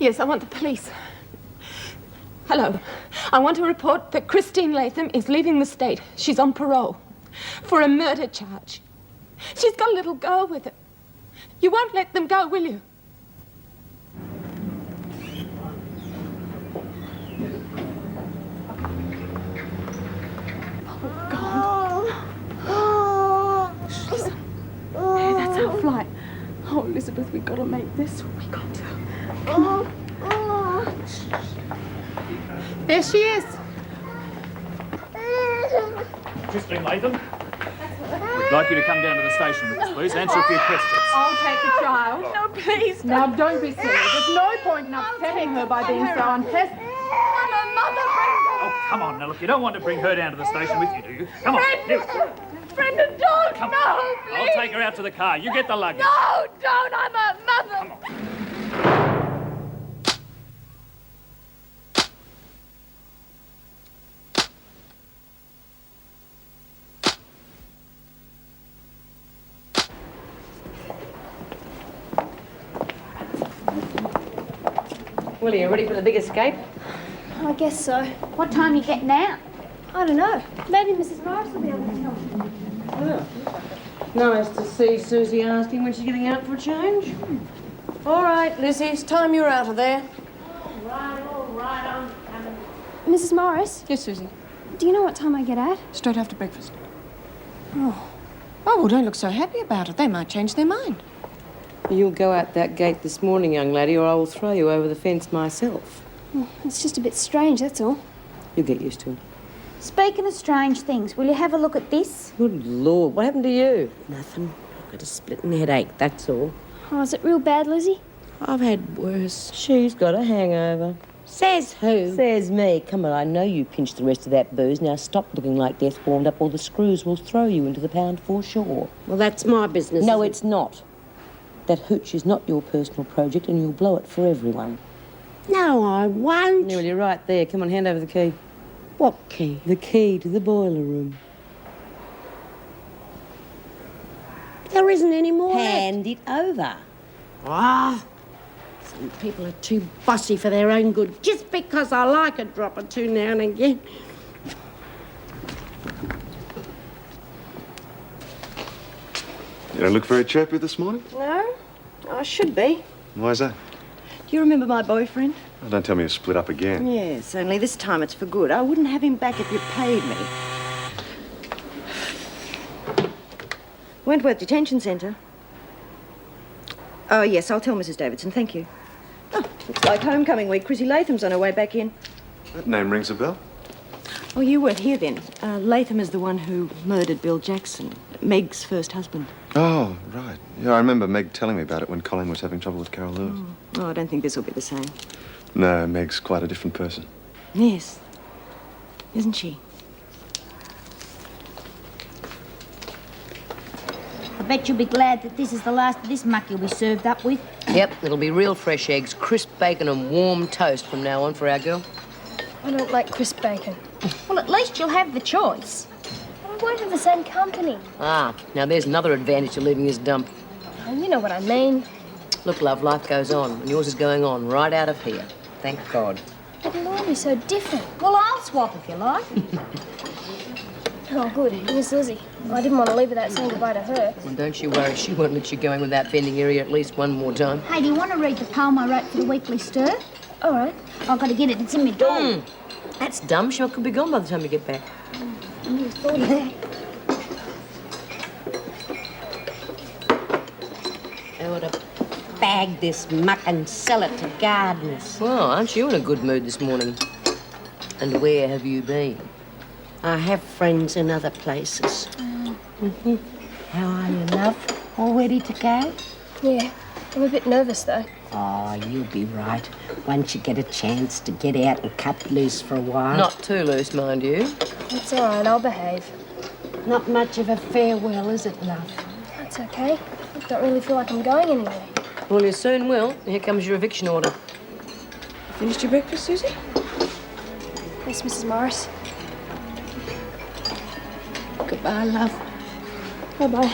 Yes, I want the police. Hello. I want to report that Christine Latham is leaving the state. She's on parole for a murder charge. She's got a little girl with her. You won't let them go, will you? Oh, God. Hey, that's our flight. Oh, Elizabeth, we've got to make this. We got to. Come on. There she is. Christine Latham, we'd like you to come down to the station with us, please. Answer a few questions. I'll take the child. No, please. Now, don't be silly. There's no point in upsetting her by being so unpleasant. I'm a mother, Brenda. Oh, come on. Now, look, you don't want to bring her down to the station with you, do you? Come on. Brenda! Brenda, don't. Come no, on. please. I'll take her out to the car. You get the luggage. No, don't. I'm a mother. Come on. Well, are you ready for the big escape? I guess so. What time are you getting out? I don't know. Maybe Mrs. Morris will be able to tell me. Oh. Nice to see Susie asking when she's getting out for a change. All right, Lizzie, it's time you're out of there. All right, I'm coming. Mrs. Morris, Yes, Susie. do you know what time I get out? Straight after breakfast. Oh. Oh, well, don't look so happy about it. They might change their mind. You'll go out that gate this morning, young lady, or I will throw you over the fence myself. Well, it's just a bit strange, that's all. You'll get used to it. Speaking of strange things, will you have a look at this? Good Lord, what happened to you? Nothing. I've got a splitting headache, that's all. Oh, is it real bad, Lizzie? I've had worse. She's got a hangover. Says who? Says me. Come on, I know you pinched the rest of that booze. Now stop looking like death warmed up or the screws will throw you into the pound foreshore. Well, that's my business. No, it's not. That hooch is not your personal project and you'll blow it for everyone. No, I won't. Yeah, well, you're right there. Come on, hand over the key. What key? The key to the boiler room. There isn't any more Hand it over. Ah, some people are too bossy for their own good. Just because I like a drop or two now and again. You don't look very chirpy this morning. No, I should be. Why's that? Do you remember my boyfriend? Oh, don't tell me you split up again. Yes, only this time it's for good. I wouldn't have him back if you paid me. Wentworth Detention Centre. Oh, yes, I'll tell Mrs. Davidson, thank you. Oh, it's like homecoming week. Chrissie Latham's on her way back in. That name rings a bell. Oh, you weren't here then. Latham is the one who murdered Bill Jackson, Meg's first husband. Oh, right. Yeah, I remember Meg telling me about it when Colleen was having trouble with Carol Lewis. Oh, I don't think this will be the same. No, Meg's quite a different person. Yes, isn't she? I bet you'll be glad that this is the last of this muck you'll be served up with. Yep, it'll be real fresh eggs, crisp bacon and warm toast from now on for our girl. I don't like crisp bacon. Well, at least you'll have the choice. But I won't have the same company. Ah, now there's another advantage to leaving this dump. Oh, you know what I mean. Look, love, life goes on, and yours is going on right out of here. Thank God. But it'll all be so different. Well, I'll swap if you like. Oh, good. Miss Lizzie. I didn't want to leave without saying goodbye to her. Well, don't you worry, she won't let you go in without bending your ear at least one more time. Hey, do you want to read the poem I wrote for the Weekly Stir? All right. I've got to get it. It's in my door. That's dumb. She could be gone by the time you get back. I never thought of that. I ought to bag this muck and sell it to gardeners. Well, aren't you in a good mood this morning? And where have you been? I have friends in other places. How are you, love? All ready to go? Yeah. I'm a bit nervous, though. Oh, you'll be right. Once you get a chance to get out and cut loose for a while. Not too loose, mind you. It's all right. I'll behave. Not much of a farewell, is it, love? That's okay. I don't really feel like I'm going anywhere. Well, you soon will. Here comes your eviction order. Finished your breakfast, Susie? Yes, Mrs. Morris. Goodbye, love. Bye-bye.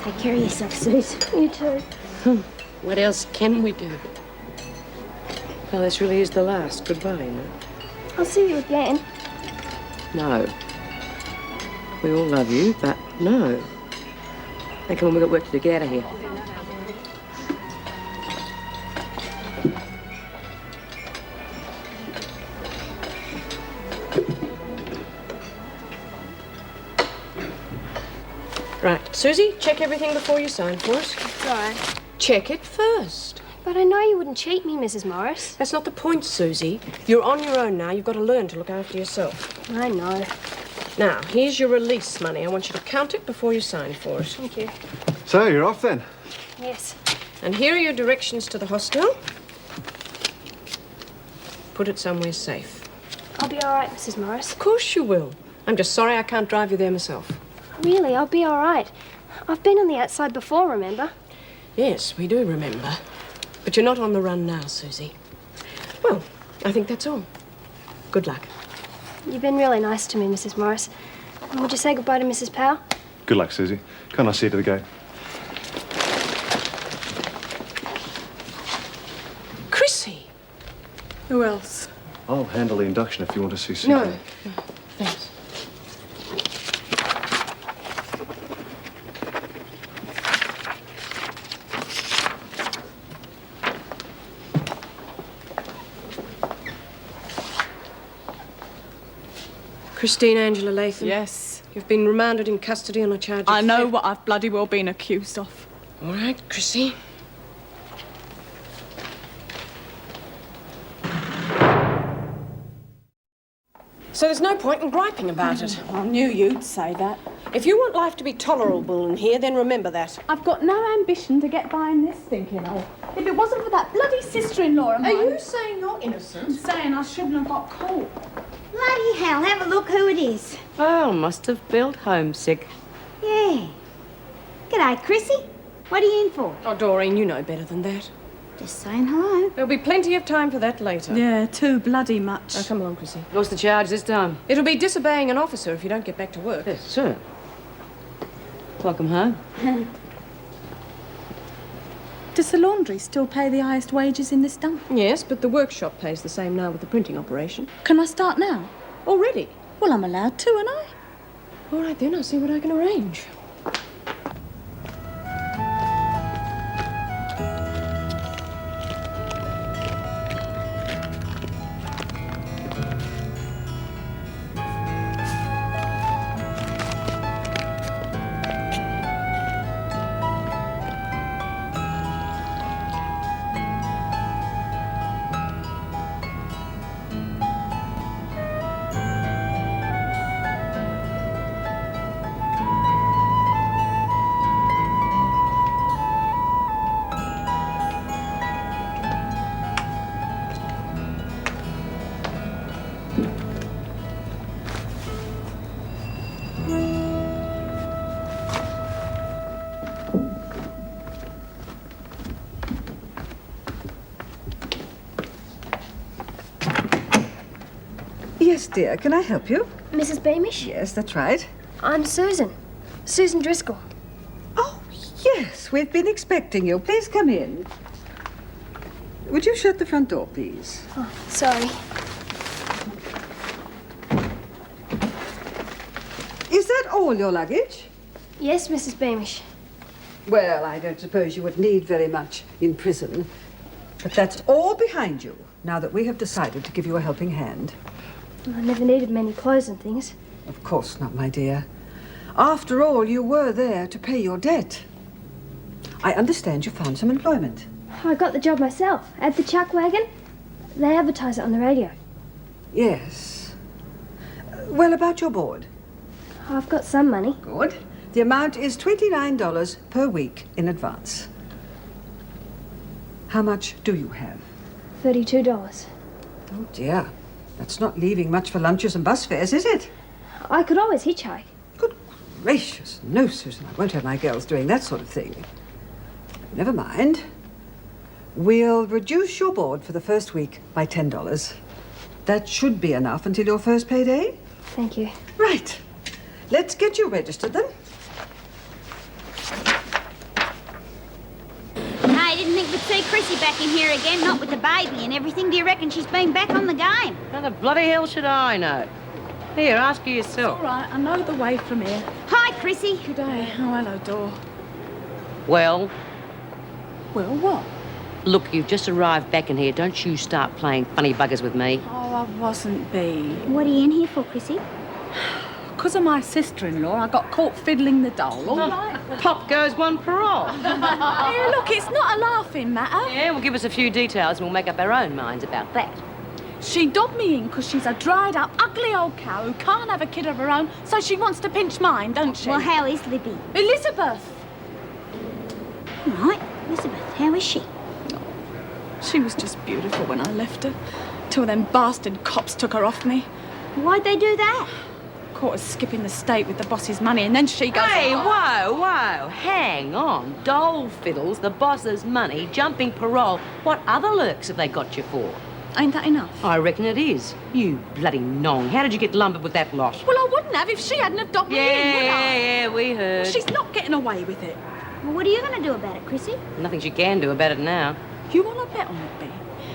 Take care of yourself, Suze. You too. What else can we do? Well, this really is the last goodbye, you know. I'll see you again. No. We all love you, but no. Hey, come on, we've got work to do. Get out of here. Right, Susie, check everything before you sign for us. It's all right. Check it first. But I know you wouldn't cheat me, Mrs. Morris. That's not the point, Susie. You're on your own now. You've got to learn to look after yourself. I know. Now, here's your release money. I want you to count it before you sign for us. Thank you. So, you're off then? Yes. And here are your directions to the hostel. Put it somewhere safe. I'll be all right, Mrs. Morris. Of course you will. I'm just sorry I can't drive you there myself. Really, I'll be all right. I've been on the outside before, remember? Yes, we do remember. But you're not on the run now, Susie. Well, I think that's all. Good luck. You've been really nice to me, Mrs. Morris. And would you say goodbye to Mrs. Powell? Good luck, Susie. Can't I see you to the gate? Chrissie! Who else? I'll handle the induction if you want to see Susie. No, thanks. Christine Angela Latham. Yes. You've been remanded in custody on a charge of I know theft. what I've bloody well been accused of. All right, Chrissie. So there's no point in griping about it. I knew you'd say that. If you want life to be tolerable in here, then remember that. I've got no ambition to get by in this thinking hole. If it wasn't for that bloody sister-in-law of mine... Are you saying you're innocent? I'm saying I shouldn't have got caught. Bloody hell, have a look who it is. Well, must have felt homesick. Yeah. G'day, Chrissie. What are you in for? Oh, Doreen, you know better than that. Just saying hello. There'll be plenty of time for that later. Yeah, too bloody much. Now, come along, Chrissie. What's the charge this time? It'll be disobeying an officer if you don't get back to work. Yes, sir. Welcome home. Does the laundry still pay the highest wages in this dump? Yes, but the workshop pays the same now with the printing operation. Can I start now? Already? Well, I'm allowed to, aren't I? All right, then. I'll see what I can arrange. Yes, dear. Can I help you? Mrs. Beamish? Yes, that's right. I'm Susan. Susan Driscoll. Oh, yes. We've been expecting you. Please come in. Would you shut the front door, please? Oh, sorry. Is that all your luggage? Yes, Mrs. Beamish. Well, I don't suppose you would need very much in prison. But that's all behind you, now that we have decided to give you a helping hand. I never needed many clothes and things. Of course not, my dear. After all, you were there to pay your debt. I understand you found some employment. I got the job myself at the chuck wagon. They advertise it on the radio. Yes. Well, about your board? I've got some money. Good. The amount is $29 per week in advance. How much do you have? $32. Oh, dear. That's not leaving much for lunches and bus fares, is it? I could always hitchhike. Good gracious. No, Susan, I won't have my girls doing that sort of thing. Never mind. We'll reduce your board for the first week by $10. That should be enough until your first payday. Thank you. Right. Let's get you registered then. I didn't think we'd see Chrissie back in here again, not with the baby and everything. Do you reckon she's been back on the game? How the bloody hell should I know? Here, ask her yourself. All right, I know the way from here. Hi, Chrissie. Good day. Oh, hello, Dor. Well? Well, what? Look, you've just arrived back in here. Don't you start playing funny buggers with me. Oh, I wasn't, Bee. What are you in here for, Chrissie? Because of my sister-in-law, I got caught fiddling the doll, all right? Pop goes one parole. Here, look, it's not a laughing matter. Yeah, well, give us a few details and we'll make up our own minds about that. She dobbed me in because she's a dried-up, ugly old cow who can't have a kid of her own, so she wants to pinch mine, don't she? Well, how is Libby? Elizabeth! All right, Elizabeth, how is she? She was just beautiful when I left her, till them bastard cops took her off me. Why'd they do that? Caught her skipping the state with the boss's money, and then she goes... Hey, whoa, hang on. Dole fiddles, the boss's money, jumping parole. What other lurks have they got you for? Ain't that enough? I reckon it is. You bloody nong. How did you get lumbered with that lot? Well, I wouldn't have if she hadn't have dobbed me in, would I? Yeah, we heard. Well, she's not getting away with it. Well, what are you going to do about it, Chrissie? Nothing she can do about it now. You want to bet on it, Bee?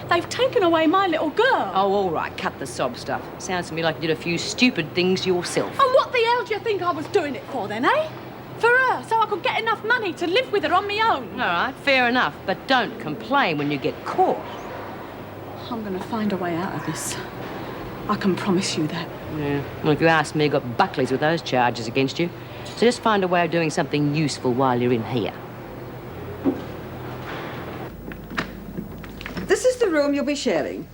They've taken away my little girl. Oh, all right, cut the sob stuff. Sounds to me like you did a few stupid things yourself. And what the hell do you think I was doing it for then, eh? For her, so I could get enough money to live with her on my own. All right, fair enough, but don't complain when you get caught. I'm going to find a way out of this. I can promise you that. Yeah, well, if you ask me, you got Buckley's with those charges against you. So just find a way of doing something useful while you're in here. This is the room you'll be sharing.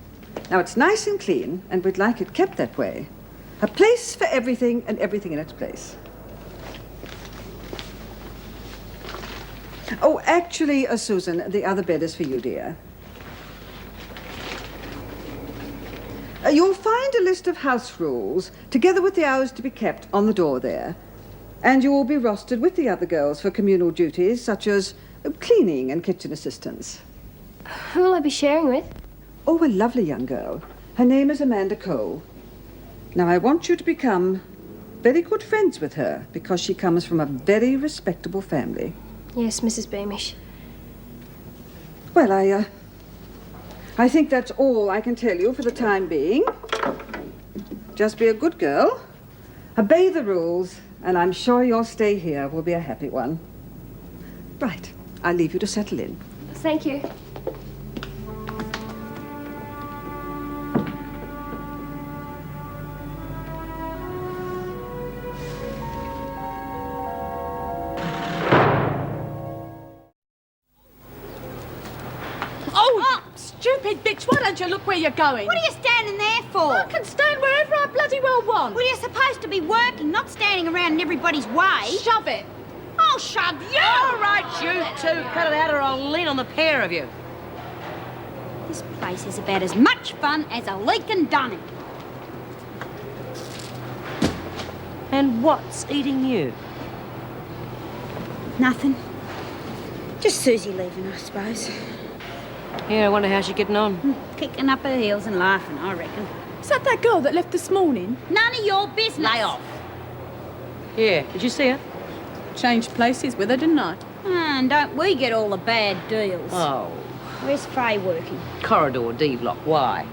Now, it's nice and clean, and we'd like it kept that way. A place for everything and everything in its place. Oh, actually, Susan, the other bed is for you, dear. You'll find a list of house rules, together with the hours to be kept, on the door there. And you will be rostered with the other girls for communal duties, such as cleaning and kitchen assistance. Who will I be sharing with? Oh, a lovely young girl. Her name is Amanda Cole. Now, I want you to become very good friends with her, because she comes from a very respectable family. Yes, Mrs. Beamish. Well, I think that's all I can tell you for the time being. Just be a good girl, obey the rules, and I'm sure your stay here will be a happy one. Right, I'll leave you to settle in. Thank you. Stupid bitch, why don't you look where you're going? What are you standing there for? I can stand wherever I bloody well want. Well, you're supposed to be working, not standing around in everybody's way. Shove it. I'll shove you. All right, you two, cut it out or I'll lean on the pair of you. This place is about as much fun as a leaking dunny. And what's eating you? Nothing. Just Susie leaving, I suppose. Yeah, I wonder how she's getting on. Kicking up her heels and laughing, I reckon. Is that girl that left this morning? None of your business. Lay off. Yeah, did you see her? Changed places with her, didn't I? And don't we get all the bad deals? Oh. Where's Faye working? Corridor, D-block. Why?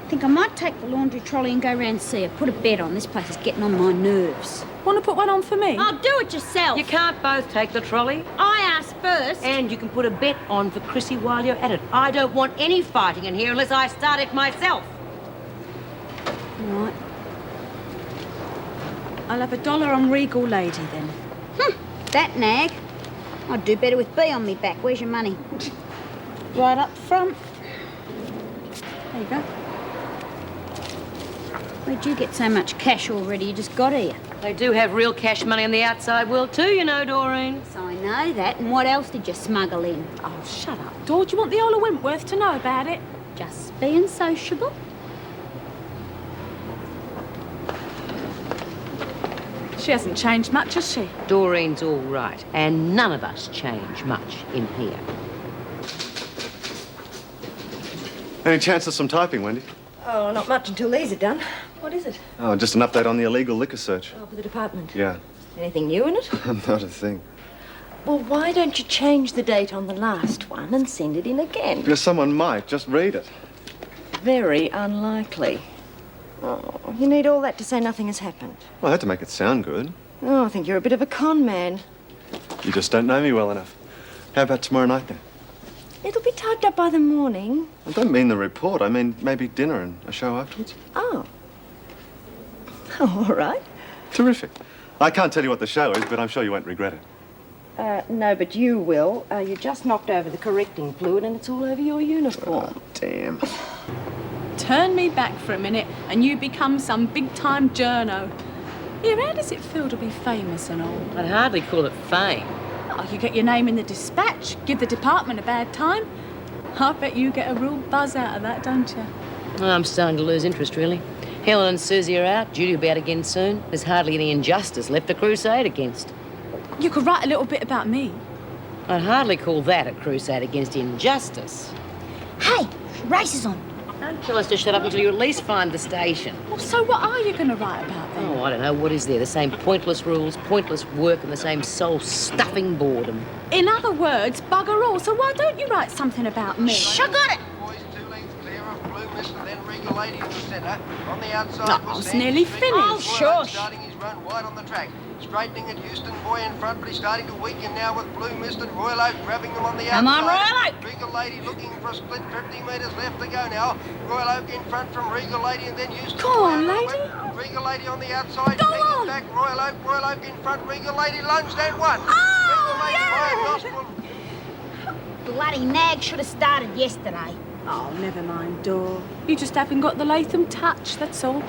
Think I might take the laundry trolley and go round and see her. Put a bet on. This place is getting on my nerves. Want to put one on for me? I'll do it yourself. You can't both take the trolley. I asked first. And you can put a bet on for Chrissie while you're at it. I don't want any fighting in here unless I start it myself. Right. I'll have $1 on Regal Lady, then. That nag. I'd do better with B on me back. Where's your money? Right up front. There you go. Where'd you get so much cash already? You just got here. They do have real cash money in the outside world too, you know, Doreen. So I know that. And what else did you smuggle in? Oh, shut up, Dor. Do you want the whole of Wentworth to know about it? Just being sociable. She hasn't changed much, has she? Doreen's all right, and none of us change much in here. Any chance of some typing, Wendy? Oh, not much until these are done. What is it? Oh, just an update on the illegal liquor search. Oh, for the department. Yeah. Anything new in it? Not a thing. Well, why don't you change the date on the last one and send it in again? Because someone might just read it. Very unlikely. Oh, you need all that to say nothing has happened. Well, I had to make it sound good. Oh, I think you're a bit of a con man. You just don't know me well enough. How about tomorrow night, then? It'll be typed up by the morning. I don't mean the report. I mean maybe dinner and a show afterwards. Oh. Oh, all right. Terrific. I can't tell you what the show is, but I'm sure you won't regret it. No, but you will. You just knocked over the correcting fluid and it's all over your uniform. Oh, damn. Turn me back for a minute and you become some big-time journo. Here, how does it feel to be famous and all? I'd hardly call it fame. Oh, you get your name in the dispatch, give the department a bad time. I bet you get a real buzz out of that, don't you? I'm starting to lose interest, really. Helen and Susie are out. Judy will be out again soon. There's hardly any injustice left to crusade against. You could write a little bit about me. I'd hardly call that a crusade against injustice. Hey, race is on. Don't tell us to shut up until you at least find the station. Well, so what are you going to write about then? Oh, I don't know. What is there? The same pointless rules, pointless work, and the same soul-stuffing boredom. In other words, bugger all. So why don't you write something about me? Shh, I got it. Boys 2 lengths clear of Blue Mist and then Regal Lady in the centre. On the outside Oh, was it's Sandy nearly Smith. finished. Oh, shush. Starting his run wide on the track. Straightening at Houston, Boy in front, but he's starting to weaken now with Blue Mist and Royal Oak grabbing them on the outside. Come on, Royal Oak. Regal Lady looking for a split, 50 metres left to go now. Royal Oak in front from Regal Lady and then Houston. Go on, Boy lady. Regal Lady on the outside. Go hanging on. back, Royal Oak in front. Regal Lady lunged and won. Oh, Regal Lady yeah. Gospel. Bloody nag should have started yesterday. Oh, never mind, Dor. You just haven't got the Latham touch, that's all.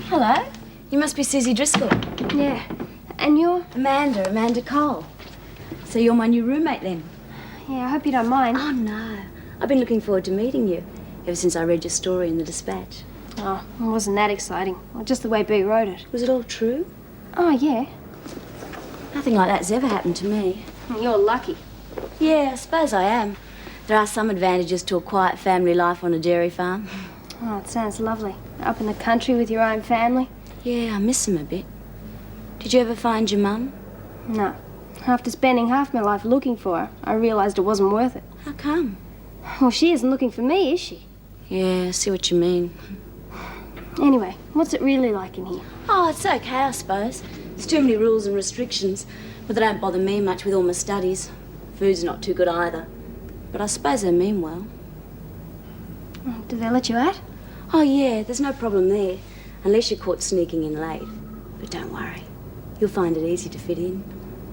Hello. You must be Susie Driscoll. Yeah. And you're? Amanda Cole. So you're my new roommate then? Yeah, I hope you don't mind. Oh, no. I've been looking forward to meeting you ever since I read your story in the Dispatch. Oh, it wasn't that exciting. Well, just the way Bea wrote it. Was it all true? Oh, yeah. Nothing like that's ever happened to me. You're lucky. Yeah, I suppose I am. There are some advantages to a quiet family life on a dairy farm. Oh, it sounds lovely. Up in the country with your own family. Yeah, I miss them a bit. Did you ever find your mum? No. After spending half my life looking for her, I realised it wasn't worth it. How come? Well, she isn't looking for me, is she? Yeah, I see what you mean. Anyway, what's it really like in here? Oh, it's okay, I suppose. There's too many rules and restrictions, but they don't bother me much with all my studies. Food's not too good either. But I suppose they mean well. Do they let you out? Oh, yeah, there's no problem there. Unless you're caught sneaking in late. But don't worry. You'll find it easy to fit in.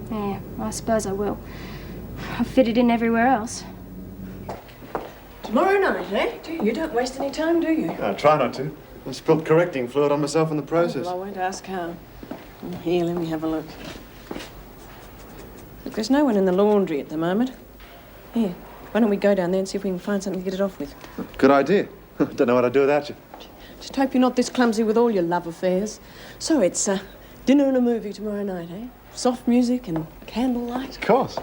Yeah, I suppose I will. I've fitted in everywhere else. Tomorrow night, eh? You don't waste any time, do you? I try not to. I spilled correcting fluid on myself in the process. Well, I won't ask how. Here, let me have a look. Look, there's no one in the laundry at the moment. Here, why don't we go down there and see if we can find something to get it off with? Good idea. Don't know what I'd do without you. Just hope you're not this clumsy with all your love affairs. So it's dinner and a movie tomorrow night, eh? Soft music and candlelight. Of course.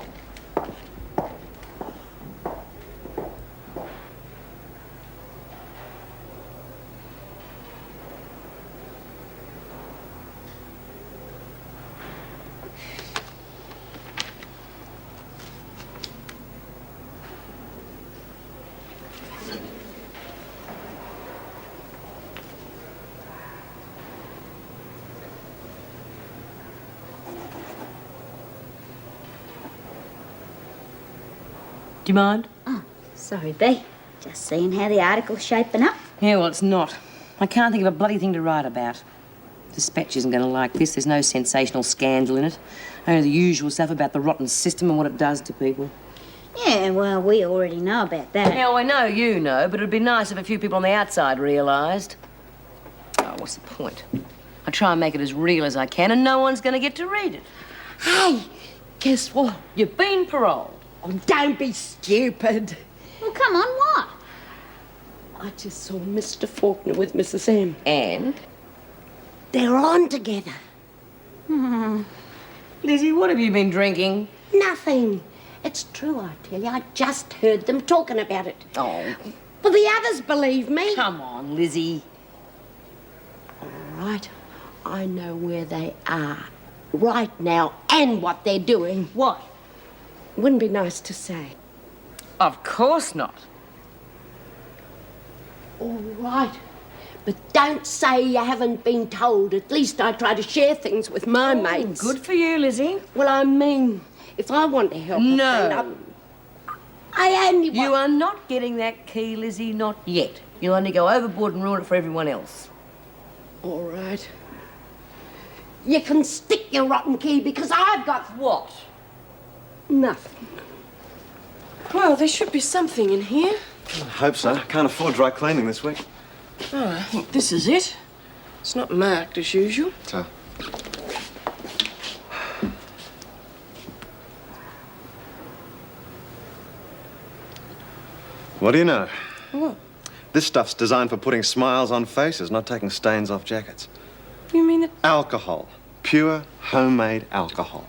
Do you mind? Oh, sorry, Bea. Just seeing how the article's shaping up. Yeah, well, it's not. I can't think of a bloody thing to write about. Dispatch isn't going to like this. There's no sensational scandal in it. Only the usual stuff about the rotten system and what it does to people. Yeah, well, we already know about that. Yeah, well, I know you know, but it'd be nice if a few people on the outside realised. Oh, what's the point? I try and make it as real as I can, and no one's going to get to read it. Hey, guess what? You've been paroled. Oh, don't be stupid. Well, come on, what? I just saw Mr. Fawkner with Mrs. M. And? They're on together. Lizzie, what have you been drinking? Nothing. It's true, I tell you. I just heard them talking about it. Oh. Well, the others believe me. Come on, Lizzie. All right. I know where they are. right now and what they're doing. What? Wouldn't be nice to say. Of course not. All right. But don't say you haven't been told. At least I try to share things with my mates. Good for you, Lizzie. Well, I mean, if I want to help No. a friend, I only want... You are not getting that key, Lizzie, not yet. You'll only go overboard and ruin it for everyone else. All right. You can stick your rotten key because I've got... What? Nothing. Well, there should be something in here. I hope so. Can't afford dry cleaning this week. Oh, I think this is it. It's not marked as usual. So. What do you know? What? This stuff's designed for putting smiles on faces, not taking stains off jackets. You mean it? Alcohol. Pure, homemade alcohol.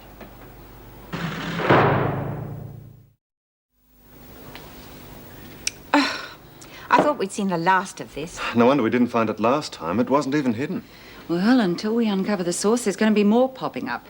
I thought we'd seen the last of this. No wonder we didn't find it last time. It wasn't even hidden. Well, until we uncover the source, there's going to be more popping up.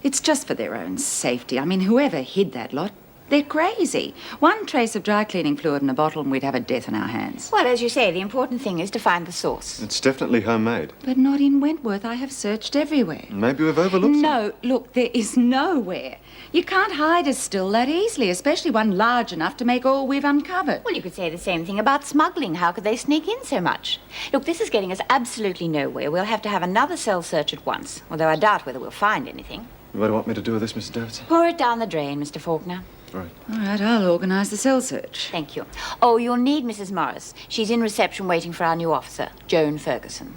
It's just for their own safety. I mean, whoever hid that lot, they're crazy. One trace of dry cleaning fluid in a bottle and we'd have a death on our hands. Well, as you say, the important thing is to find the source. It's definitely homemade. But not in Wentworth. I have searched everywhere. Maybe we've overlooked No, look, there is nowhere. You can't hide a still that easily, especially one large enough to make all we've uncovered. Well, you could say the same thing about smuggling. How could they sneak in so much? Look, this is getting us absolutely nowhere. We'll have to have another cell search at once, although I doubt whether we'll find anything. What do you want me to do with this, Mrs. Davidson? Pour it down the drain, Mr. Fawkner. Right. All right, I'll organise the cell search. Thank you. Oh, you'll need Mrs. Morris. She's in reception waiting for our new officer, Joan Ferguson.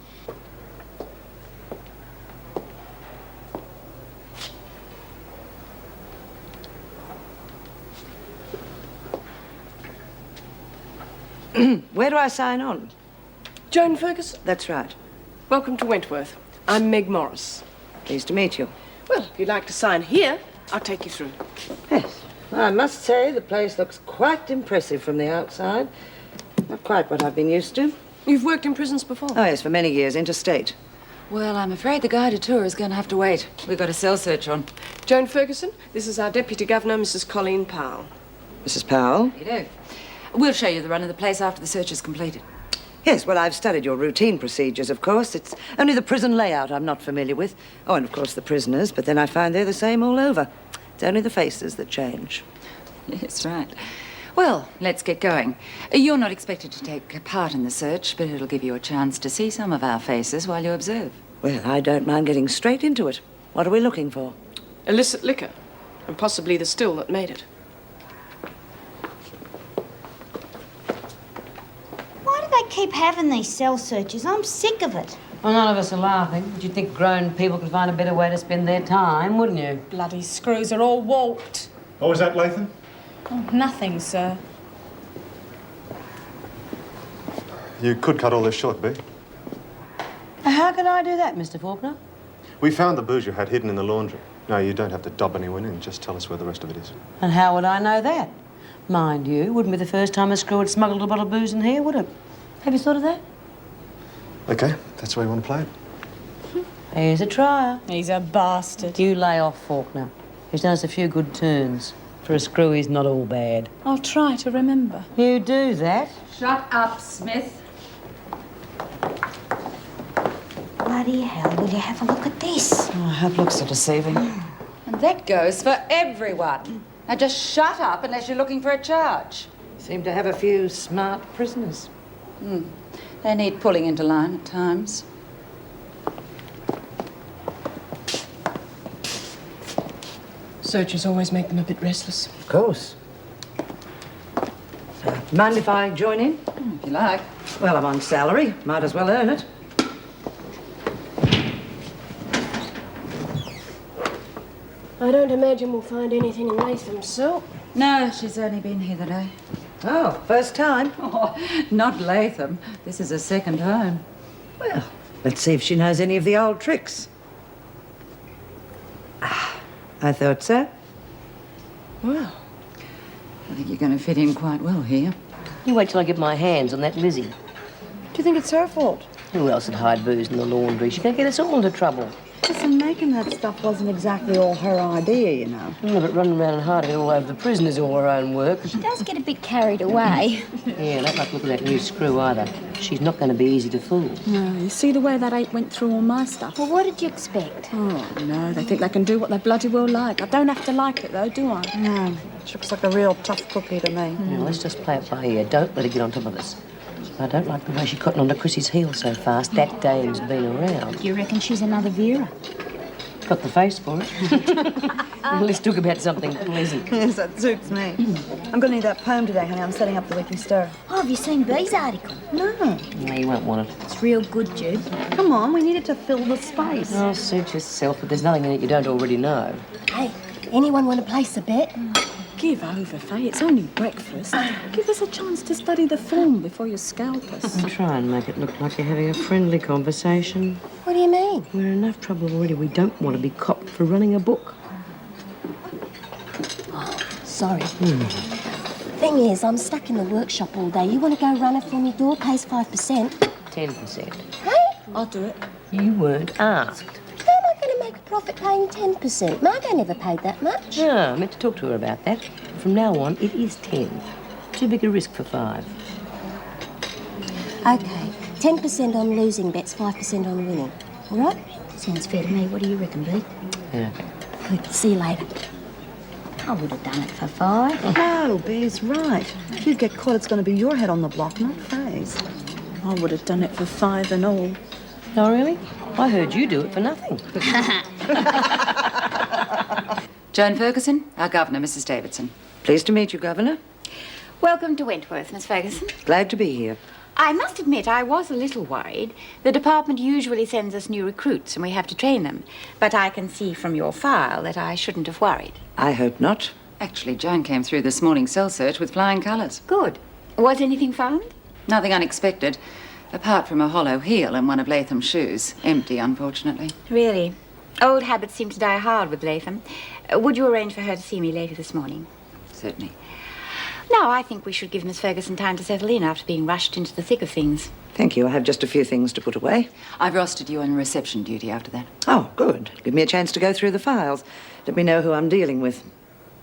Where do I sign on? Joan Ferguson. That's right. Welcome to Wentworth. I'm Meg Morris. Pleased to meet you. Well, if you'd like to sign here, I'll take you through. Yes. I must say the place looks quite impressive from the outside. Not quite what I've been used to. You've worked in prisons before? Oh, yes, for many years, interstate. Well, I'm afraid the guided tour is going to have to wait. We've got a cell search on. Joan Ferguson, this is our Deputy Governor, Mrs. Colleen Powell. Mrs. Powell? You do. We'll show you the run of the place after the search is completed. Yes, well, I've studied your routine procedures, of course. It's only the prison layout I'm not familiar with. Oh, and of course the prisoners, but then I find they're the same all over. It's only the faces that change. Yes, right. Well, let's get going. You're not expected to take part in the search, but it'll give you a chance to see some of our faces while you observe. Well, I don't mind getting straight into it. What are we looking for? Illicit liquor, and possibly the still that made it. Why do they keep having these cell searches? I'm sick of it. Well, none of us are laughing. But you'd think grown people could find a better way to spend their time, wouldn't you? Bloody screws are all warped. What was that, Latham? Oh, nothing, sir. You could cut all this short, B. How can I do that, Mr. Fawkner? We found the booze you had hidden in the laundry. No, you don't have to dob anyone in. Just tell us where the rest of it is. And how would I know that? Mind you, wouldn't be the first time a screw had smuggled a bottle of booze in here, would it? Have you thought of that? OK, that's the way you want to play it. Here's a trier. He's a bastard. You lay off, Fawkner. He's done us a few good turns. For a screw, he's not all bad. I'll try to remember. You do that? Shut up, Smith. Bloody hell, will you have a look at this? Oh, I hope looks are deceiving. And that goes for everyone. Now just shut up unless you're looking for a charge. Seem to have a few smart prisoners. They need pulling into line at times. Searchers always make them a bit restless. Of course. Mind if I join in? If you like. Well, I'm on salary. Might as well earn it. I don't imagine we'll find anything in Latham's cell. No, she's only been here the day. Oh, first time? Oh, not Latham. This is her second home. Well, let's see if she knows any of the old tricks. I thought so. Well, I think you're going to fit in quite well here. You wait till I get my hands on that Lizzie. Do you think it's her fault? Who else would hide booze in the laundry? She's going to get us all into trouble. Listen, making that stuff wasn't exactly all her idea, you know. Yeah, but running around and hiding it all over the prison is all her own work. She does get a bit carried away. Yeah, don't like look at that new screw either. She's not going to be easy to fool. No, you see the way that ape went through all my stuff? Well, what did you expect? Oh, no, they think they can do what they bloody well like. I don't have to like it, though, do I? No, she looks like a real tough cookie to me. Now, let's just play it by ear. Don't let her get on top of us. I don't like the way she cottoned onto Chrissie's heels so fast. That dame's been around. You reckon she's another Vera? Got the face for it. Let's talk about something pleasant. Yes, that suits me. I'm going to need that poem today, honey. I'm setting up the Weekly Star. Oh, have you seen B's article? No. No, you won't want it. It's real good, Jude. Come on, we need it to fill the space. Oh, suit yourself, but there's nothing in it you don't already know. Hey, anyone want to place a bet? Give over, Faye. It's only breakfast. Give us a chance to study the film before you scalp us. And try and make it look like you're having a friendly conversation. What do you mean? We're in enough trouble already. We don't want to be copped for running a book. Oh, sorry. Thing is, I'm stuck in the workshop all day. You want to go run it for me? Door pays 5%. 10%. Hey? I'll do it. You weren't asked. How am I going to make a profit paying 10%? Margot never paid that much. Yeah, I meant to talk to her about that. From now on, it is 10. Too big a risk for 5. Okay, 10% on losing bets, 5% on winning. All right? Sounds fair to me. What do you reckon, B? Yeah. Good. See you later. I would have done it for 5. No, Bee's right. If you get caught, it's going to be your head on the block, not Faye's. I would have done it for 5 and all. Oh, really? I heard you do it for nothing. Joan Ferguson, our governor, Mrs. Davidson. Pleased to meet you, Governor. Welcome to Wentworth, Miss Ferguson. Glad to be here. I must admit I was a little worried. The department usually sends us new recruits and we have to train them. But I can see from your file that I shouldn't have worried. I hope not. Actually, Joan came through this morning's cell search with flying colours. Good. Was anything found? Nothing unexpected, apart from a hollow heel in one of Latham's shoes. Empty, unfortunately. Really? Old habits seem to die hard with Latham. Would you arrange for her to see me later this morning? Certainly. Now, I think we should give Miss Ferguson time to settle in after being rushed into the thick of things. Thank you. I have just a few things to put away. I've rostered you on reception duty after that. Oh, good. Give me a chance to go through the files. Let me know who I'm dealing with.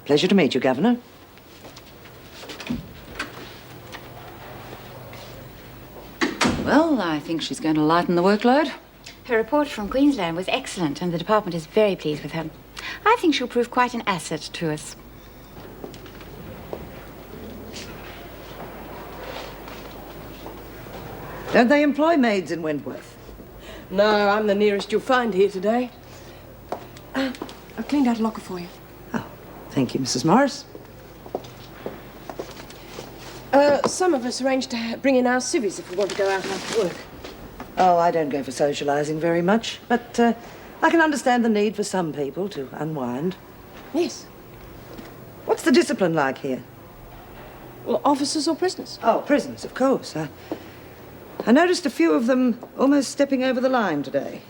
Pleasure to meet you, Governor. Well, I think she's going to lighten the workload. Her report from Queensland was excellent and the department is very pleased with her. I think she'll prove quite an asset to us. Don't they employ maids in Wentworth? No, I'm the nearest you'll find here today. I've cleaned out a locker for you. Oh, thank you, Mrs. Morris. Some of us arranged to bring in our civvies if we want to go out after work. Oh, I don't go for socialising very much, but I can understand the need for some people to unwind. Yes. What's the discipline like here? Well, officers or prisoners? Oh, prisoners, of course. I noticed a few of them almost stepping over the line today.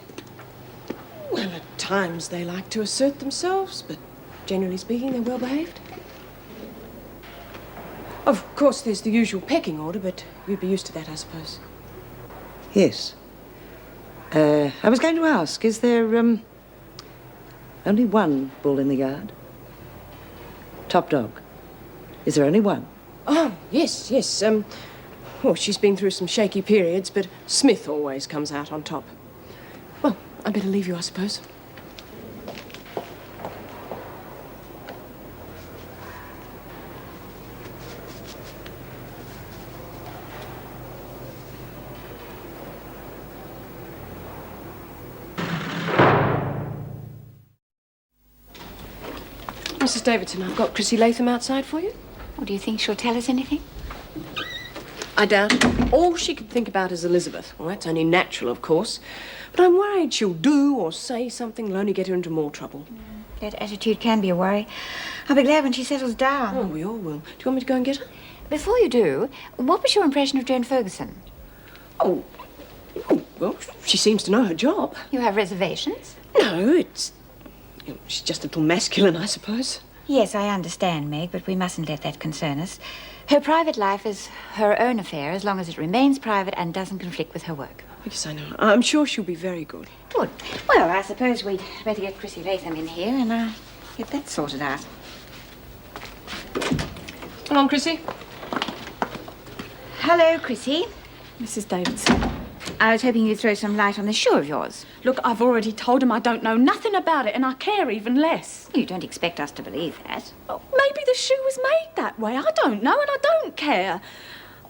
Well, at times they like to assert themselves, but generally speaking, they're well behaved. Of course, there's the usual pecking order, but you'd be used to that, I suppose. Yes. I was going to ask, is there, only one bull in the yard? Top dog. Is there only one? Oh, yes. Well, she's been through some shaky periods, but Smith always comes out on top. Well, I'd better leave you, I suppose. Mrs. Davidson, I've got Chrissie Latham outside for you. Well, do you think she'll tell us anything? I doubt it. All she can think about is Elizabeth. Well, that's only natural, of course. But I'm worried she'll do or say something that'll only get her into more trouble. That attitude can be a worry. I'll be glad when she settles down. Oh, we all will. Do you want me to go and get her? Before you do, what was your impression of Joan Ferguson? Oh, well, she seems to know her job. You have reservations? No, she's just a little masculine, I suppose. Yes, I understand, Meg, but we mustn't let that concern us. Her private life is her own affair as long as it remains private and doesn't conflict with her work. Yes, I know. I'm sure she'll be very good. Good. Well, I suppose we'd better get Chrissie Latham in here and get that sorted out. Come on, Chrissie. Hello, Chrissie. Mrs. Davidson. I was hoping you'd throw some light on this shoe of yours. Look, I've already told him I don't know nothing about it and I care even less. You don't expect us to believe that. Oh, maybe the shoe was made that way. I don't know and I don't care.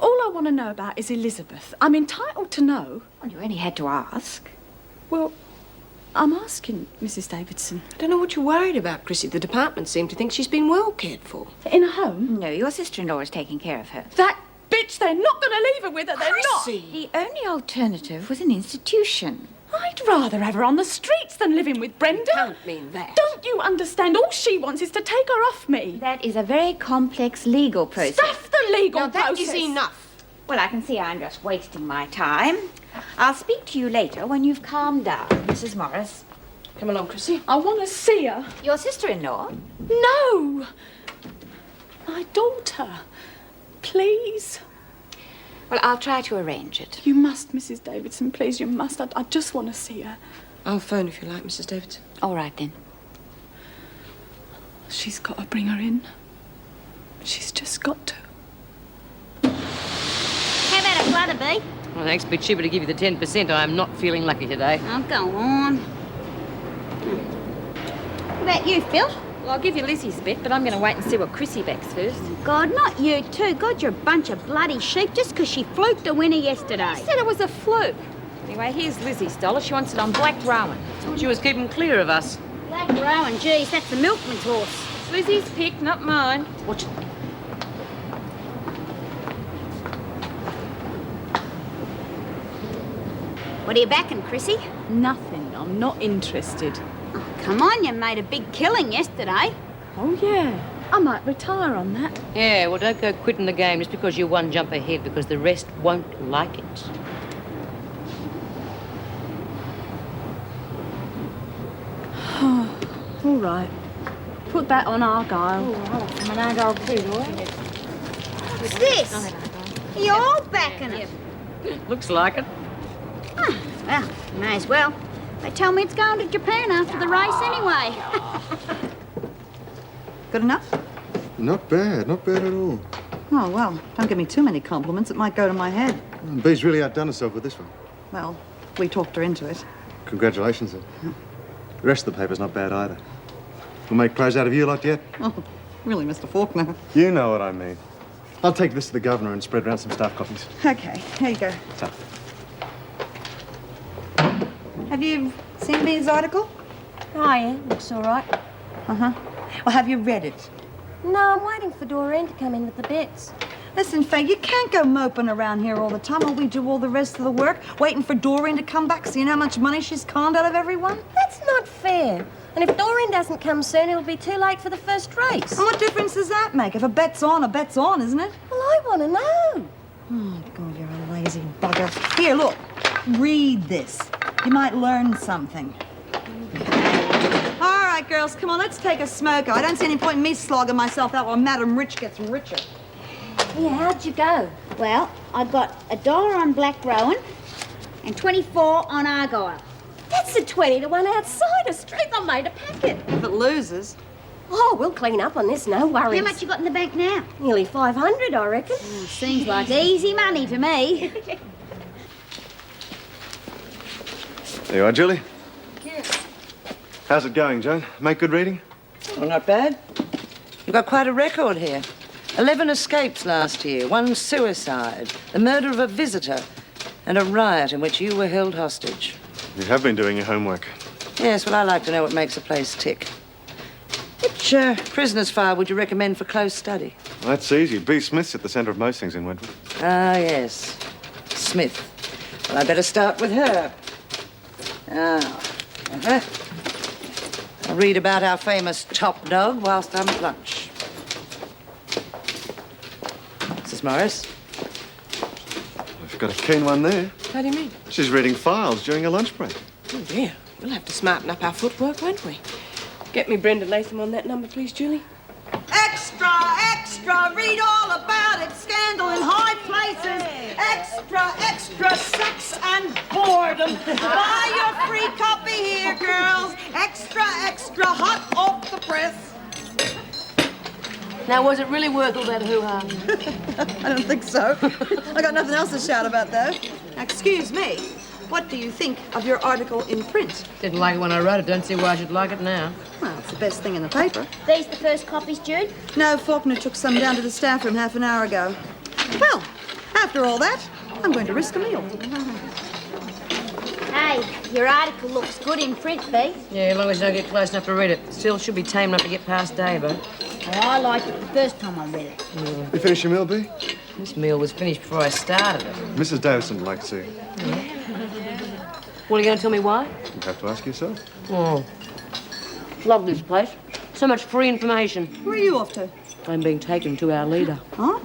All I want to know about is Elizabeth. I'm entitled to know. Well, you only had to ask. Well, I'm asking, Mrs. Davidson. I don't know what you're worried about, Chrissie. The department seem to think she's been well cared for. In a home? No, your sister-in-law is taking care of her. That bitch, they're not going to leave her with her, they're Chrissie! not. The only alternative was an institution. I'd rather have her on the streets than living with Brenda. You don't mean that. Don't you understand? All she wants is to take her off me. That is a very complex legal process. Stuff the legal Now, that process. is enough. Well, I can see I'm just wasting my time. I'll speak to you later when you've calmed down, Mrs. Morris. Come along, Chrissie. I want to see her. Your sister-in-law? No. My daughter. Please. Well, I'll try to arrange it. You must, Mrs. Davidson. Please, you must. I just want to see her. I'll phone if you like, Mrs. Davidson. All right, then. She's got to bring her in. She's just got to. How about a flutter, Bee? Well, thanks, be cheaper to give you the 10%. I'm not feeling lucky today. Oh, go on. What about you, Phil? Well, I'll give you Lizzie's bit, but I'm going to wait and see what Chrissie backs first. God, not you too. God, you're a bunch of bloody sheep just because she fluked a winner yesterday. I said it was a fluke. Anyway, here's Lizzie's dollar. She wants it on Black Rowan. Thought she was keeping clear of us. Black Rowan, geez, that's the milkman's horse. It's Lizzie's pick, not mine. Watch it. What are you backing, Chrissie? Nothing. I'm not interested. Oh, come on, you made a big killing yesterday. Oh, yeah. I might retire on that. Yeah, well, don't go quitting the game just because you're one jump ahead, because the rest won't like it. All right. Put that on Argyle. I'm an Argyle too, all right? What's this? You're all backing it. Looks like it. Oh, well, may as well. They tell me it's going to Japan after the race anyway. Good enough? Not bad at all. Oh, well, don't give me too many compliments. It might go to my head. Bee's really outdone herself with this one. Well, we talked her into it. Congratulations, then. The rest of the paper's not bad either. We'll make clothes out of you lot yet. Oh, really, Mr. Fawkner? You know what I mean. I'll take this to the governor and spread around some staff copies. Okay, here you go. Tough. Have you seen Bee's article? Oh, yeah, looks all right. Uh-huh. Well, have you read it? No, I'm waiting for Doreen to come in with the bits. Listen, Faye, you can't go moping around here all the time while we do all the rest of the work, waiting for Doreen to come back, seeing how much money she's conned out of everyone. That's not fair. And if Doreen doesn't come soon, it'll be too late for the first race. And what difference does that make? If a bet's on, isn't it? Well, I want to know. Oh, God, you're a lazy bugger. Here, look. Read this. You might learn something. All right, girls, come on, let's take a smoke. I don't see any point in me slogging myself out while Madam Rich gets richer. Yeah, how'd you go? Well, I got $1 on Black Rowan and 24 on Argyle. That's a 20 to 1 outside a street. I made a packet. If it loses. Oh, we'll clean up on this, no worries. How much you got in the bank now? Nearly 500, I reckon. Seems like easy money to me. There you are, Julie. Yes. How's it going, Joan? Make good reading? Well, not bad. You've got quite a record here. 11 escapes last year, 1 suicide, the murder of a visitor, and a riot in which you were held hostage. You have been doing your homework. Yes, well, I like to know what makes a place tick. Which prisoner's file would you recommend for close study? Well, that's easy. B. Smith's at the centre of most things in Wentworth. Ah, yes. Smith. Well, I better start with her. Now, I'll read about our famous top dog whilst I'm at lunch. Mrs. Morris? I've got a keen one there. How do you mean? She's reading files during a lunch break. Oh, dear. We'll have to smarten up our footwork, won't we? Get me Brenda Latham on that number, please, Julie. Excuse Extra, extra, read all about it. Scandal in high places. Extra, extra, sex and boredom. Buy your free copy here, girls. Extra, extra, hot off the press. Now, was it really worth all that hoo-ha? I don't think so. I got nothing else to shout about, though. Now, excuse me. What do you think of your article in print? Didn't like it when I wrote it. Don't see why I should like it now. Well, it's the best thing in the paper. These the first copies, Jude? No, Fawkner took some down to the staff room half an hour ago. Well, after all that, I'm going to risk a meal. Hey, your article looks good in print, Faye. Yeah, as long as you don't get close enough to read it. Still should be tame enough to get past Dave, eh? Well, I liked it the first time I read it. You finished your meal, Bea? This meal was finished before I started it. Mrs. Davidson would like to see you. What, are you going to tell me why? You have to ask yourself. Oh. Love this place. So much free information. Where are you off to? I'm being taken to our leader. Oh.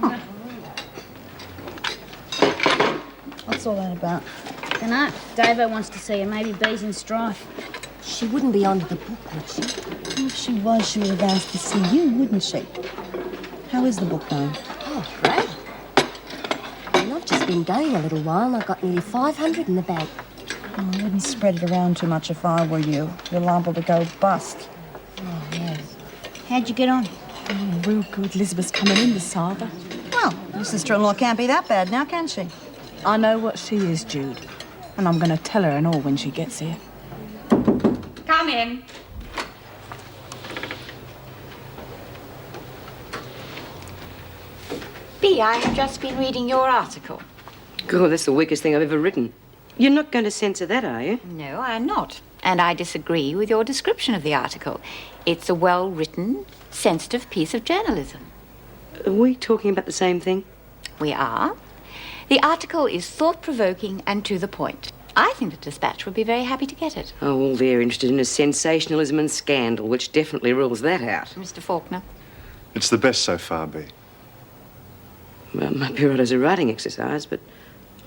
What's all that about? Dunno. Davo wants to see her. Maybe Bee's in strife. She wouldn't be onto the book, would she? If she was, she would have asked to see you, wouldn't she? How is the book going? Oh, great. And I've just been going a little while and I've got nearly 500 in the bank. Oh, I wouldn't spread it around too much if I were you. You're liable to go bust. Oh, yes. How'd you get on? Oh, real good. Elizabeth's coming in this Saga. Well, your sister-in-law can't be that bad now, can she? I know what she is, Jude. And I'm going to tell her and all when she gets here. Come in. Bea, I have just been reading your article. God, that's the weakest thing I've ever written. You're not going to censor that, are you? No, I'm not. And I disagree with your description of the article. It's a well-written, sensitive piece of journalism. Are we talking about the same thing? We are. The article is thought-provoking and to the point. I think the Dispatch would be very happy to get it. Oh, well, they're interested in a sensationalism and scandal, which definitely rules that out. Mr. Fawkner? It's the best so far, Bea. Well, it might be right as a writing exercise, but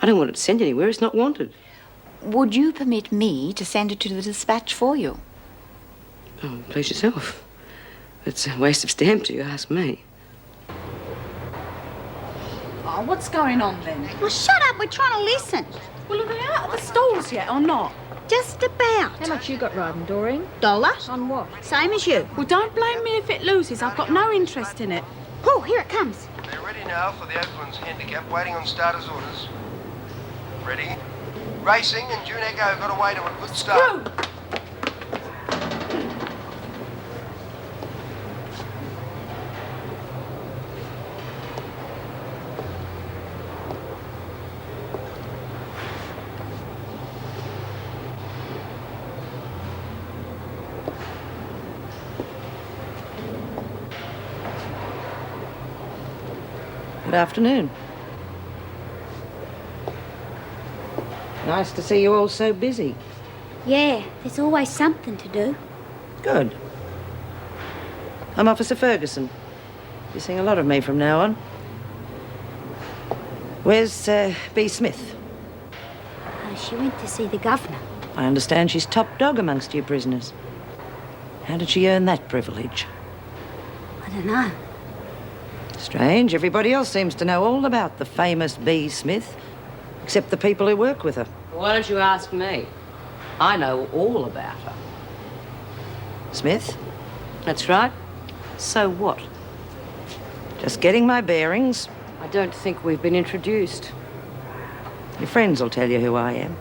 I don't want it sent anywhere. It's not wanted. Would you permit me to send it to the Dispatch for you? Oh, please yourself. It's a waste of stamp to you, ask me. Oh, what's going on then? Well, shut up. We're trying to listen. Well, are they out of the stalls yet or not? Just about. How much you got riding, Doreen? $1. On what? Same as you. Well, don't blame me if it loses. I've got no interest in it. Oh, here it comes. They're ready now for the Oakland's handicap, waiting on starters' orders. Ready? Racing and June Echo got away to a good start. Good afternoon. Nice to see you all so busy. Yeah, there's always something to do. Good. I'm Officer Ferguson. You're seeing a lot of me from now on. Where's B. Smith? She went to see the governor. I understand she's top dog amongst you prisoners. How did she earn that privilege? I don't know. Strange. Everybody else seems to know all about the famous B. Smith, except the people who work with her. Why don't you ask me? I know all about her. Smith? That's right. So what? Just getting my bearings. I don't think we've been introduced. Your friends will tell you who I am.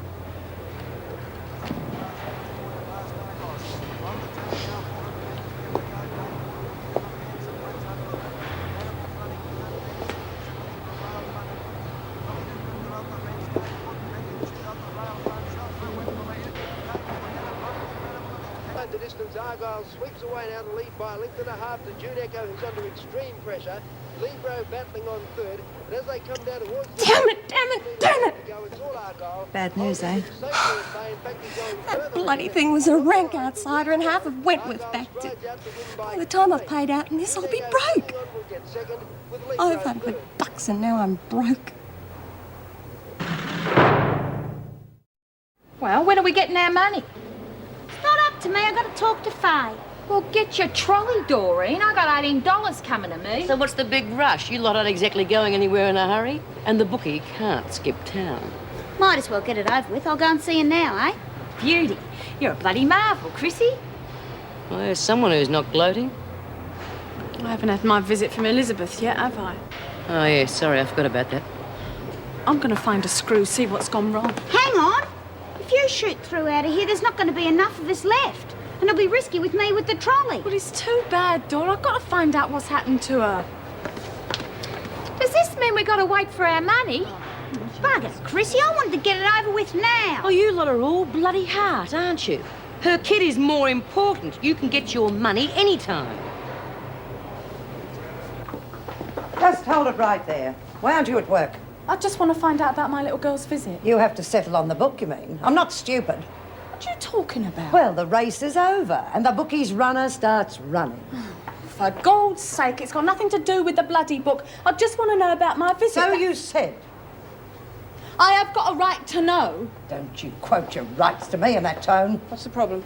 The distance, Argyle sweeps away now to lead by a length and a half to June Echo, who's under extreme pressure. Libro battling on third, but as they come down towards the... Damn it! It's all Argyle. Bad news, eh? That bloody thing was a rank outsider and half of Wentworth backed it. By the time I've paid out in this, I'll be broke. I've had my bucks and now I'm broke. Well, when are we getting our money? It's not up to me. I've got to talk to Faye. Well, get your trolley, Doreen. I got $18 coming to me. So what's the big rush? You lot aren't exactly going anywhere in a hurry. And the bookie can't skip town. Might as well get it over with. I'll go and see you now, eh? Beauty. You're a bloody marvel, Chrissie. Well, there's someone who's not gloating. I haven't had my visit from Elizabeth yet, have I? Oh, yeah, sorry, I forgot about that. I'm going to find a screw, see what's gone wrong. Hang on. If you shoot through out of here, there's not going to be enough of us left. And it'll be risky with me with the trolley. Well, it's too bad, Dora. I've got to find out what's happened to her. Does this mean we got to wait for our money? Buggers, Chrissie, I wanted to get it over with now. Oh, you lot are all bloody heart, aren't you? Her kid is more important. You can get your money anytime. Just hold it right there. Why aren't you at work? I just want to find out about my little girl's visit. You have to settle on the book, you mean? I'm not stupid. What are you talking about? Well, the race is over, and the bookie's runner starts running. For God's sake, it's got nothing to do with the bloody book. I just want to know about my visit. So you said. I have got a right to know. Don't you quote your rights to me in that tone. What's the problem?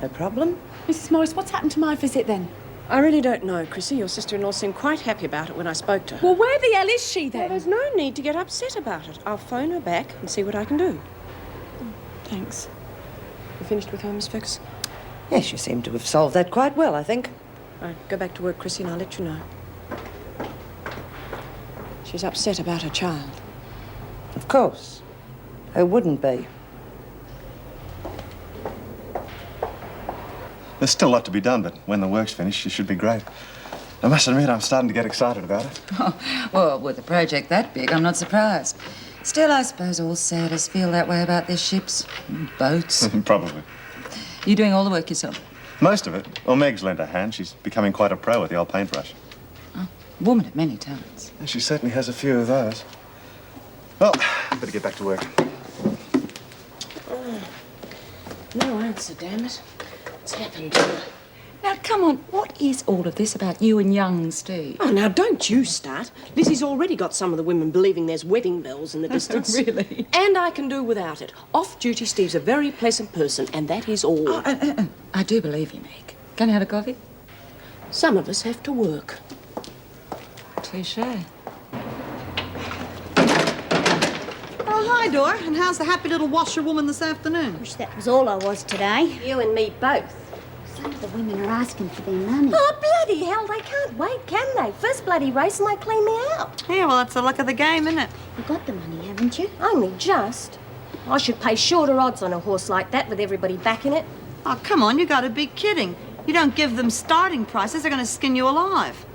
No problem. Mrs. Morris, what's happened to my visit then? I really don't know, Chrissie. Your sister-in-law seemed quite happy about it when I spoke to her. Well, where the hell is she then? Well, there's no need to get upset about it. I'll phone her back and see what I can do. Thanks. You finished with her, Miss Ferguson? Yes, you seem to have solved that quite well, I think. Right, go back to work, Chrissie, and I'll let you know. She's upset about her child. Of course. Who wouldn't be? There's still a lot to be done, but when the work's finished, she should be great. I must admit, I'm starting to get excited about it. Oh, well, with a project that big, I'm not surprised. Still, I suppose all sailors feel that way about their ships and boats. Probably. You doing all the work yourself? Most of it. Well, Meg's lent a hand. She's becoming quite a pro with the old paintbrush. Oh, woman of many talents. And she certainly has a few of those. Well, better get back to work. No answer, damn it. What's happened to her? Now, come on, what is all of this about you and young Steve? Oh, now, don't you start. Lizzie's already got some of the women believing there's wedding bells in the distance. Really? And I can do without it. Off-duty Steve's a very pleasant person, and that is all. Oh, I do believe you, Meg. Can I have a coffee? Some of us have to work. Touché. Oh, hi, Dora. And how's the happy little washerwoman this afternoon? Wish that was all I was today. You and me both. Some of the women are asking for their money. Oh, bloody hell, they can't wait, can they? First bloody race and they clean me out. Yeah, well, that's the luck of the game, isn't it? You got the money, haven't you? Only just. I should pay shorter odds on a horse like that with everybody backing it. Oh, come on, you got to be kidding. You don't give them starting prices, they're going to skin you alive.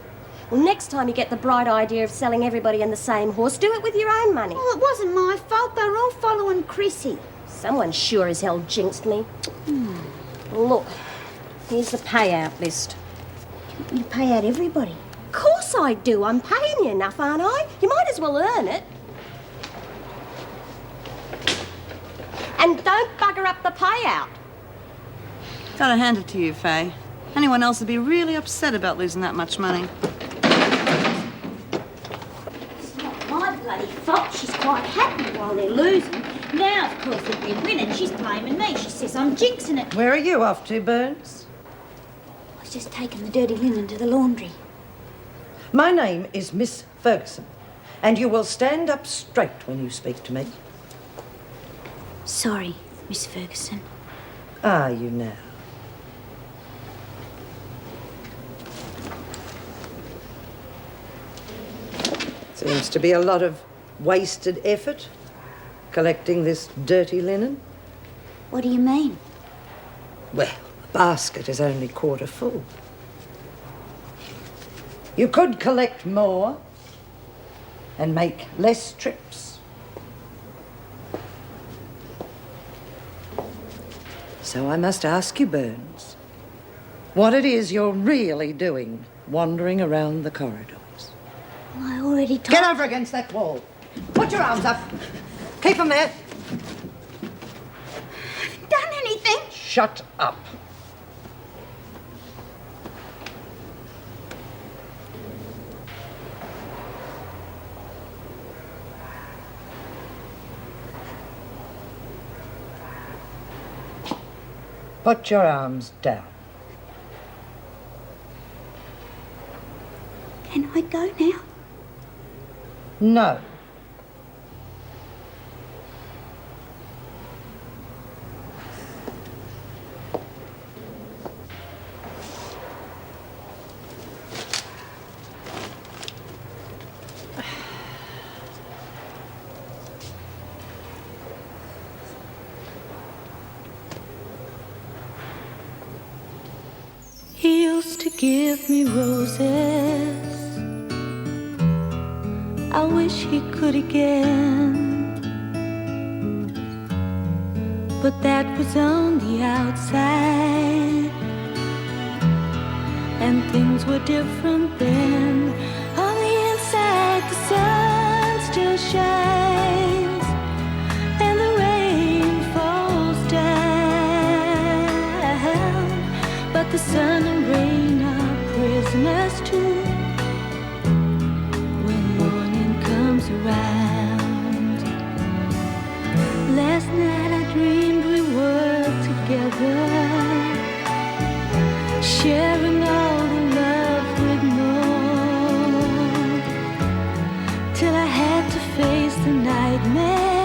Well, next time you get the bright idea of selling everybody in the same horse, do it with your own money. Well, it wasn't my fault. They were all following Chrissie. Someone sure as hell jinxed me. Look, here's the payout list. You pay out everybody. Of course I do. I'm paying you enough, aren't I? You might as well earn it. And don't bugger up the payout. Gotta hand it to you, Faye. Anyone else would be really upset about losing that much money. It's not my bloody fault. She's quite happy while they're losing. Now, of course, if they're winning, she's blaming me. She says I'm jinxing it. Where are you off to, Burns? I was just taking the dirty linen to the laundry. My name is Miss Ferguson, and you will stand up straight when you speak to me. Sorry, Miss Ferguson. Are you now? Seems to be a lot of wasted effort collecting this dirty linen. What do you mean? Well, the basket is only quarter full. You could collect more and make less trips. So I must ask you, Burns, what it is you're really doing wandering around the corridors. I already told... Get over against that wall. Put your arms up. Keep them there. I haven't done anything. Shut up. Put your arms down. I go now? No. He used to give me roses. I wish he could again. But that was on the outside, and things were different then. On the inside, the sun still shines, and the rain falls down. But the sun and rain are prisoners too when morning comes around. Last night I dreamed we were together, sharing all the love we'd known, till I had to face the nightmare.